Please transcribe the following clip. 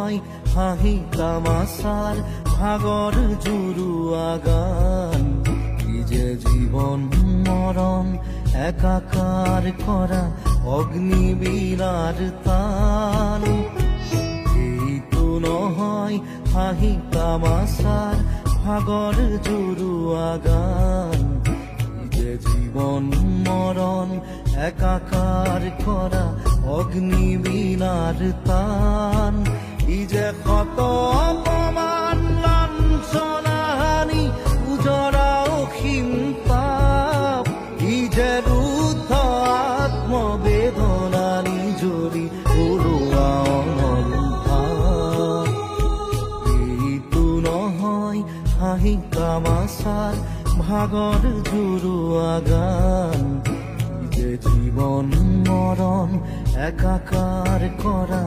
নহয় হাঁহি তামাচাৰ ভাগৰ জুৰুৱা গান কি যে জীৱন মৰণ একাকাৰ কৰা অগ্নিবীণাৰ তান এইটো নহয় হাঁহি তামাচাৰ ভাগৰ জুৰুৱা গান কি যে জীৱন মৰণ একাকাৰ কৰা অগ্নিবীণাৰ তান ই যে শত অপমান লাঞ্ছনাহানি উজৰা অসীম পাপ ই যে ৰুদ্ধ আত্মবেদনা নিজৰি পৰুৱা অনন্তাপ এইটো নহয় হাঁহি তামাচাৰ ভাগৰ জুৰুৱা গান জীবন মৰণ একাকাৰ কৰা